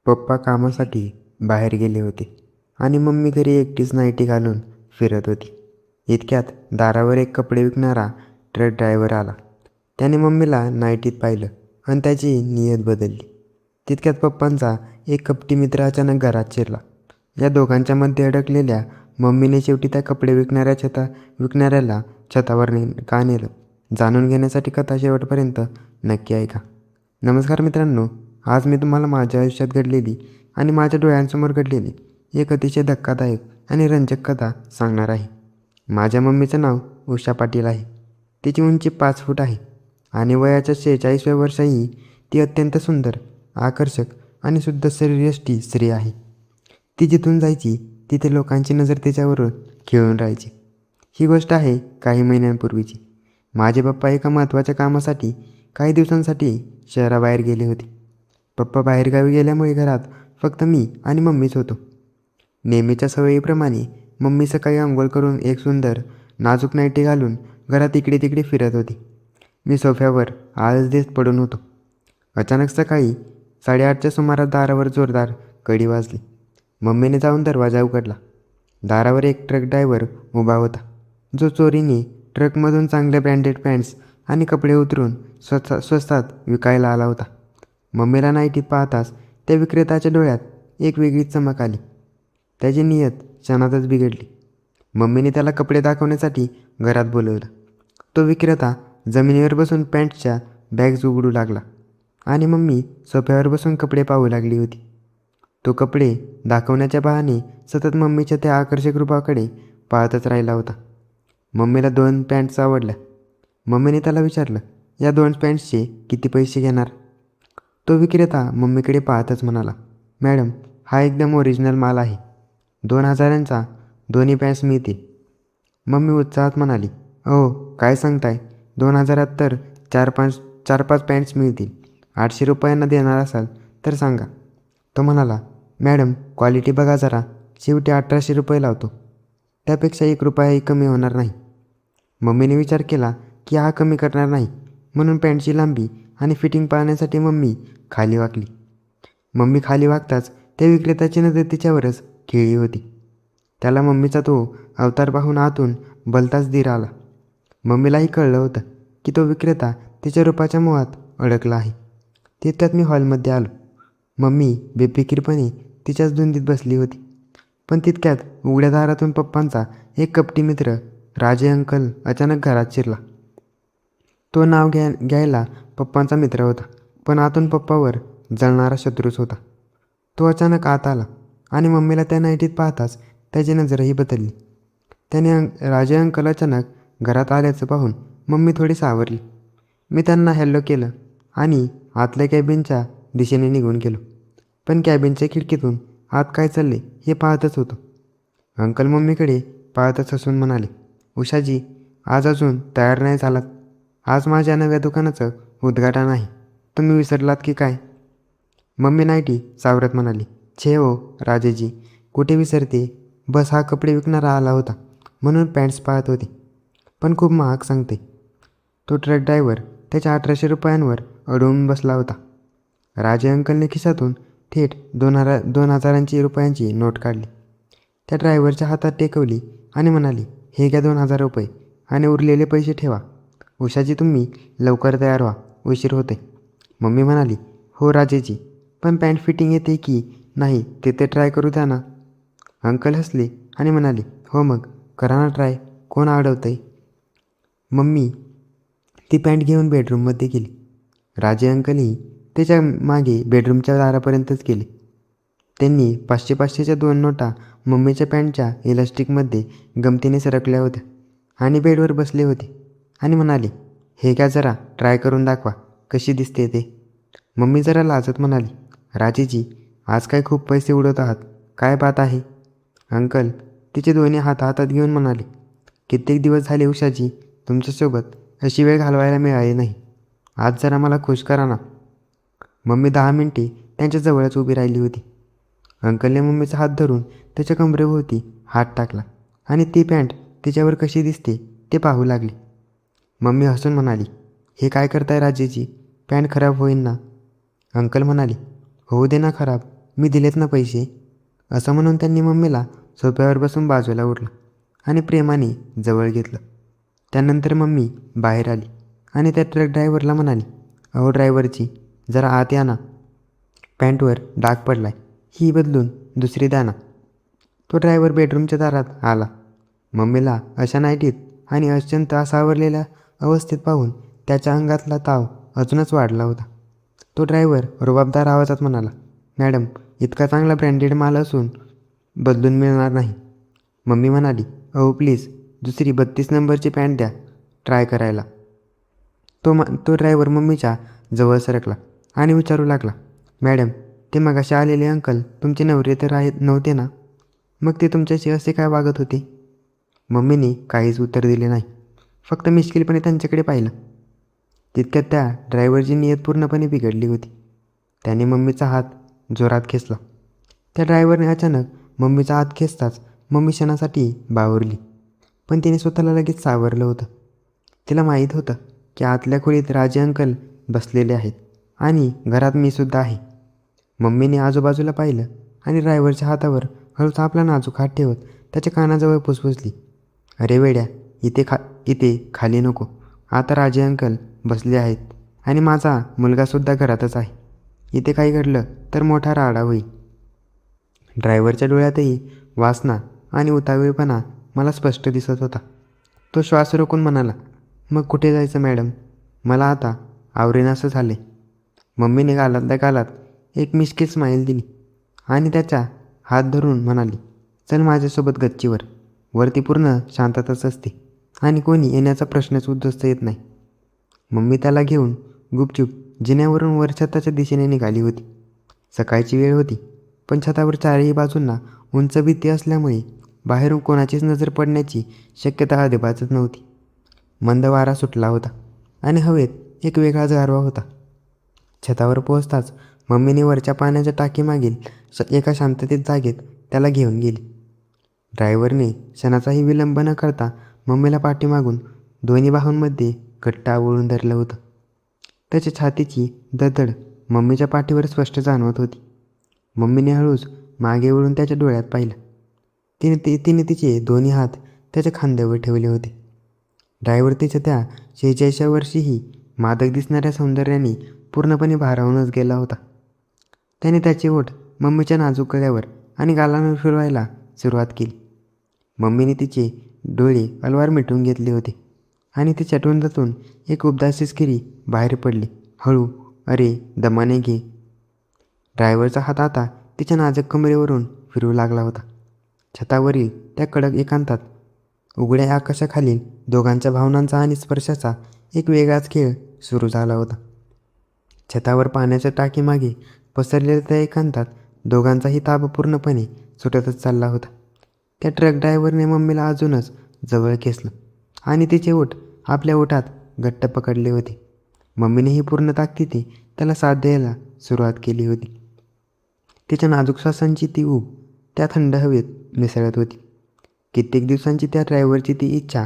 पप्पा कामासाठी बाहेर गेले होते आणि मम्मी घरी एकटीच नाईटी घालून फिरत होती. इतक्यात दारावर एक कपडे विकणारा ट्रक ड्रायव्हर आला. त्याने मम्मीला नाईटीत पाहिलं आणि त्याची नियत बदलली. तितक्यात पप्पांचा एक कपटी मित्र अचानक घरात शिरला. या दोघांच्या मध्ये अडकलेल्या मम्मीने शेवटी त्या कपडे विकणाऱ्याला छतावर का नेलं, जाणून घेण्यासाठी कथा शेवटपर्यंत नक्की ऐका. नमस्कार मित्रांनो, आज मी तुम्हाला माझ्या आयुष्यात घडलेली आणि माझ्या डोळ्यांसमोर घडलेली एक अतिशय धक्कादायक आणि रंजक कथा सांगणार आहे. माझ्या मम्मीचं नाव उषा पाटील आहे. तिची उंची 5 फूट आहे आणि वयाच्या 46व्या वर्षाही ती अत्यंत सुंदर, आकर्षक आणि शुद्ध शरीरयष्टी स्त्री आहे. ती जिथून जायची तिथे लोकांची नजर तिच्यावर खिळून राहायची. ही गोष्ट आहे काही महिन्यांपूर्वीची. माझे पप्पा एका महत्त्वाच्या कामासाठी काही दिवसांसाठी शहराबाहेर गेले होते. पप्पा बाहेरगावी गेल्यामुळे घरात फक्त मी आणि मम्मीच होतो. नेहमीच्या सवयीप्रमाणे मम्मी सकाळी अंघोळ करून एक सुंदर नाजूक नाईटी घालून घरात इकडे तिकडे फिरत होती. मी सोफ्यावर आळस देत पडून होतो. अचानक सकाळी 8:30च्या सुमारास दारावर जोरदार कडी वाजली. मम्मीने जाऊन दरवाजा उघडला. दारावर एक ट्रक ड्रायव्हर उभा होता, जो चोरीने ट्रकमधून चांगले ब्रँडेड पॅन्ट्स आणि कपडे उतरून स्वस्तात विकायला आला होता. मम्मीला नाईटीत पाहताच त्या विक्रेत्याच्या डोळ्यात एक वेगळीच चमक आली. त्याची नियत क्षणातच बिघडली. मम्मीने त्याला कपडे दाखवण्यासाठी घरात बोलवलं. तो विक्रेता जमिनीवर बसून पॅन्टच्या बॅग्स उघडू लागला आणि मम्मी सोफ्यावर बसून कपडे पाहू लागली होती. तो कपडे दाखवण्याच्या बहाने सतत मम्मीच्या त्या आकर्षक रूपाकडे पाहतच राहिला होता. मम्मीला 2 पॅन्ट्स आवडल्या. मम्मीने त्याला विचारलं, या 2 पॅन्ट्सचे किती पैसे घेणार? तो विक्रेता मम्मीकडे पाहतच म्हणाला, मॅडम, हा एकदम ओरिजिनल माल आहे. 2,000चा दोन्ही पॅन्ट्स मिळतील. मम्मी उत्साहात म्हणाली, हो, काय सांगताय? 2,000त तर 4-5 पॅन्ट्स मिळतील. 800 रुपयांना देणार असाल तर सांगा. तो म्हणाला, मॅडम, क्वालिटी बघा जरा, शेवटी 1800 रुपये लावतो. त्यापेक्षा 1 रुपयाही कमी होणार नाही. मम्मीने विचार केला की हा कमी करणार नाही, म्हणून पॅन्टची लांबी आणि फिटिंग पाहण्यासाठी मम्मी खाली वाकली. मम्मी खाली वागताच त्या विक्रेत्याची नजर तिच्यावरच खिळली होती. त्याला मम्मीचा तो अवतार पाहून आतून भलताच धीर आला. मम्मीलाही कळलं होतं की तो विक्रेता तिच्या रूपाच्या मोहात अडकला आहे. तितक्यात मी हॉलमध्ये आलो. मम्मी बेफिकीरपणे तिच्याच धुंदीत बसली होती. पण तितक्यात उघड्या दारातून पप्पांचा एक कपटी मित्र राजे अंकल अचानक घरात शिरला. तो नाव घ्यायला पप्पांचा मित्र होता, पण आतून पप्पावर जळणारा शत्रूच होता. तो अचानक आत आला आणि मम्मीला त्या नाईटीत पाहताच त्याची नजरही बदलली. त्याने राजे अंकल अचानक घरात आल्याचं पाहून मम्मी थोडी सावरली. मी त्यांना हॅलो केलं आणि आतल्या कॅबिनच्या दिशेने निघून गेलो. पण कॅबिनच्या खिडकीतून आत काय चालले हे पाहतच होतो. अंकल मम्मीकडे पाहतच हसून म्हणाले, उषाजी, आज अजून तयार नाही झालात? आज माझ्या नव्या दुकानाचं उद्घाटन आहे. तुम्ही विसरलात की काय? मम्मी नाईटी सावरत म्हणाली, छे हो राजेजी, कुठे विसरते? बस हा कपडे विकणारा आला होता म्हणून पॅन्ट्स पाहत होते, पण खूप महाग सांगते. तो ट्रक ड्रायव्हर त्याच्या 1800 रुपयांवर अडवून बसला होता. राजे अंकलने खिशातून थेट 2,000 रुपयांची नोट काढली. त्या ड्रायव्हरच्या हातात टेकवली आणि म्हणाली, हे घ्या 2,000 रुपये आणि उरलेले पैसे ठेवा. उषाजी, तुम्ही लवकर तयार व्हा, उशीर होते. मम्मी म्हणाली, हो राजेजी, पण पॅन्ट फिटिंग येते की नाही ते ट्राय करू द्या ना. अंकल हसले आणि म्हणाले, हो मग करा ना ट्राय, कोण अडवतंय? मम्मी ती पॅन्ट घेऊन बेडरूममध्ये गेली. राजे अंकलही त्याच्या मागे बेडरूमच्या दारापर्यंतच गेले. त्यांनी 500-500च्या 2 नोटा मम्मीच्या पॅन्टच्या इलास्टिकमध्ये गमतीने सरकल्या होत्या आणि बेडवर बसले होते आणि म्हणाले, हे घ्या, जरा ट्राय करून दाखवा कशी दिसते ते. मम्मी जरा लाजत म्हणाली, राजेजी, आज काय खूप पैसे उडवत आहात, काय बात आहे? अंकल तिचे दोन्ही हात हातात घेऊन म्हणाले, कित्येक दिवस झाले उषाजी, तुमच्यासोबत अशी वेळ घालवायला मिळाली नाही. आज जरा मला खुश करा ना. मम्मी 10 मिनिटे त्यांच्याजवळच उभी राहिली होती. अंकलने मम्मीचा हात धरून त्याच्या कमरेभोवती हात टाकला आणि ती पॅन्ट तिच्यावर कशी दिसते ते पाहू लागली. मम्मी हसून म्हणाली, हे काय करताय राजेजी, पॅन्ट खराब होईल ना? अंकल म्हणाले, होऊ दे ना खराब, मी दिलेत ना पैसे, असं म्हणून त्यांनी मम्मीला सोफ्यावर बसून बाजूला उरलं आणि प्रेमाने जवळ घेतलं. त्यानंतर मम्मी बाहेर आली आणि त्या ट्रक ड्रायव्हरला म्हणाली, अहो ड्रायव्हरची, जरा आत या ना, पॅन्टवर डाग पडलाय, ही बदलून दुसरी द्या ना. तो ड्रायव्हर बेडरूमच्या दारात आला. मम्मीला अशा नाईटीत आणि अत्यंत सावरलेल्या अवस्थेत पाहून त्याच्या अंगातला ताव अजूनच वाढला होता. तो ड्रायव्हर रुबाबदार आवाजात म्हणाला, मॅडम, इतका चांगला ब्रँडेड माल असून बदलून मिळणार नाही. मम्मी म्हणाली, अहो प्लीज दुसरी 32 नंबरची पॅन्ट द्या ट्राय करायला. तो ड्रायव्हर मम्मीच्या जवळ सरकला आणि विचारू लागला, मॅडम, ते मगाशी आलेले अंकल तुमचे नवरे तर नव्हते ना? मग ते तुमच्याशी असे काय वागत होते? मम्मीने काहीच उत्तर दिले नाही, फक्त मिश्किलपणे त्यांच्याकडे पाहिलं. तितक्यात त्या ड्रायव्हरची नियत पूर्णपणे बिघडली होती. त्याने मम्मीचा हात जोरात खेचला. त्या ड्रायव्हरने अचानक मम्मीचा हात खेचताच मम्मी क्षणासाठी बावरली, पण तिने स्वतःला लगेच सावरलं होतं. तिला माहीत होतं की आतल्या खोलीत राजे अंकल बसलेले आहेत आणि घरात मी सुद्धा आहे. मम्मीने आजूबाजूला पाहिलं आणि ड्रायव्हरच्या हातावर हळूच आपला नाजूक हात ठेवत त्याच्या कानाजवळ फुसफुसली, अरे वेड्या, इथे खाली नको. आता राजे अंकल बसले आहेत आणि माझा मुलगासुद्धा घरातच आहे. इथे काही घडलं तर मोठा राडा होईल. ड्रायव्हरच्या डोळ्यातही वासना आणि उतावीळपणा मला स्पष्ट दिसत होता. तो श्वास रोखून म्हणाला, मग कुठे जायचं मॅडम? मला आता आवरेनासं झाले. मम्मीने गालातल्या गालात एक मिश्किल स्माईल दिली आणि त्याचा हात धरून म्हणाली, चल माझ्यासोबत गच्चीवर. वरती पूर्ण शांतताच असते आणि कोणी येण्याचा प्रश्नच उद्ध्वस्त येत नाही. मम्मी त्याला घेऊन गुपचूप जिन्यावरून वर छताच्या दिशेने निघाली होती. सकाळची वेळ होती, पण छतावर चारही बाजूंना उंच भिंती असल्यामुळे बाहेरून कोणाचीच नजर पडण्याची शक्यता अजिबातच नव्हती. मंद वारा सुटला होता आणि हवेत एक वेगळाच गारवा होता. छतावर पोहोचताच मम्मीने वरच्या पाण्याच्या टाकीमागील एका शांततेत जागेत त्याला घेऊन गेली. ड्रायव्हरने क्षणाचाही विलंब न करता मम्मीला पाठीमागून दोन्ही बाहूंमध्ये घट्ट आवळून धरलं होतं. त्याच्या छातीची धडधड मम्मीच्या पाठीवर स्पष्ट जाणवत होती. मम्मीने हळूच मागे वळून त्याच्या डोळ्यात पाहिलं. तिने तिचे दोन्ही हात त्याच्या खांद्यावर ठेवले होते. ड्रायव्हर तिच्या त्या 46व्या वर्षीही मादक दिसणाऱ्या सौंदर्याने पूर्णपणे भारावूनच गेला होता. त्याने त्याचे ओठ मम्मीच्या नाजूक गळ्यावर आणि गालांवर फिरवायला सुरुवात केली. मम्मीने तिचे डोळे अलवार मिटून घेतले होते आणि तिच्या तोंडातून एक उबदार स्किरी बाहेर पडली, हळू, अरे दमाने घे. ड्रायव्हरचा हात आता तिच्या नाजूक कमरेवरून फिरू लागला होता. छतावरील त्या कडक एकांतात उघड्या आकाशाखालील दोघांच्या भावनांचा आणि स्पर्शाचा एक वेगळाच खेळ सुरू झाला होता. छतावर पाण्याच्या टाकीमागे पसरलेल्या त्या एकांतात दोघांचाही ताबा पूर्णपणे सुटतच चालला होता. त्या ट्रक ड्रायव्हरने मम्मीला अजूनच जवळ खेचलं आणि तिचे ओठ आपल्या ओठात घट्ट पकडले होते. मम्मीनेही पूर्ण ताकदीने त्याला साथ द्यायला सुरुवात केली होती. तिच्या नाजूक श्वासांची ती ऊब त्या थंड हवेत मिसळत होती. कित्येक दिवसांची त्या ड्रायव्हरची ती इच्छा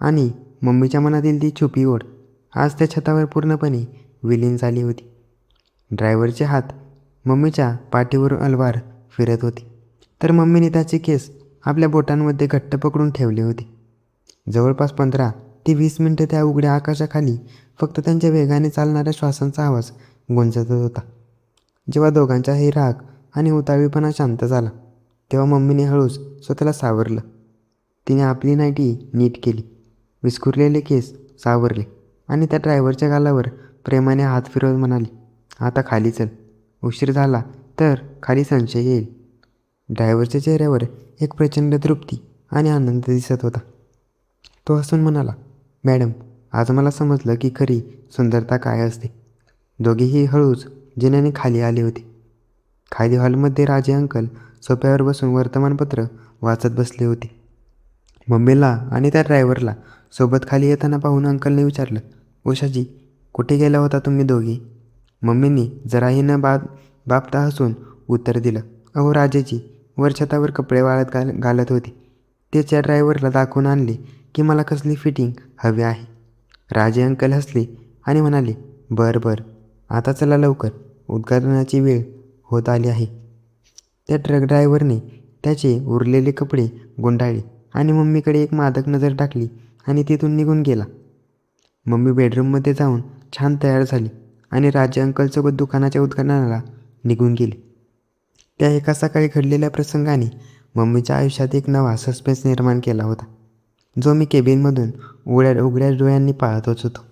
आणि मम्मीच्या मनातील ती छुपी ओढ आज त्या छतावर पूर्णपणे विलीन झाली होती. ड्रायव्हरचे हात मम्मीच्या पाठीवरून अलवार फिरत होते, तर मम्मीने त्याचे केस आपल्या बोटांमध्ये घट्ट पकडून ठेवले होते. जवळपास 15 ते 20 मिनिटं त्या उघड्या आकाशाखाली फक्त त्यांच्या वेगाने चालणाऱ्या श्वासांचा आवाज गुंजत होता. जेव्हा दोघांचाही राग आणि उतावीळपणा शांत झाला, तेव्हा मम्मीने हळूच स्वतःला सावरलं. तिने आपली नाईटी नीट केली, विस्कुरलेले केस सावरले आणि त्या ड्रायव्हरच्या गालावर प्रेमाने हात फिरवत म्हणाली, आता खाली चल. उशीर झाला तर खाली संशय येईल. ड्रायव्हरच्या चेहऱ्यावर एक प्रचंड तृप्ती आणि आनंद दिसत होता. तो हसून म्हणाला, मॅडम, आज मला समजलं की खरी सुंदरता काय असते. दोघेही हळूच जिन्याने खाली आले होते. खाली हॉलमध्ये राजे अंकल सोफ्यावर बसून वर्तमानपत्र वाचत बसले होते. मम्मीला आणि त्या ड्रायव्हरला सोबत खाली येताना पाहून अंकलने विचारलं, उषाजी, कुठे गेला होता तुम्ही दोघी? मम्मीने जराही न बापता हसून उत्तर दिलं, अहो राजेजी, वर छतावर कपडे वाळत घालत होते. तेच या ड्रायव्हरला दाखवून आणले की मला कसली फिटिंग हवी आहे. राजे अंकल हसले आणि म्हणाले, बरं, आता चला लवकर, उद्घाटनाची वेळ होत आली आहे. त्या ट्रक ड्रायव्हरने त्याचे उरलेले कपडे गुंडाळले आणि मम्मीकडे एक मादक नजर टाकली आणि तिथून निघून गेला. मम्मी बेडरूममध्ये जाऊन छान तयार झाली आणि राजे अंकलसोबत दुकानाच्या उद्घाटनाला निघून गेली. त्या एका सकाळी घडलेल्या प्रसंगाने मम्मीच्या आयुष्यात एक नवा सस्पेन्स निर्माण केला होता, जो मी केबिनमधून उघड्या डोळ्यांनी पाहतच होतो.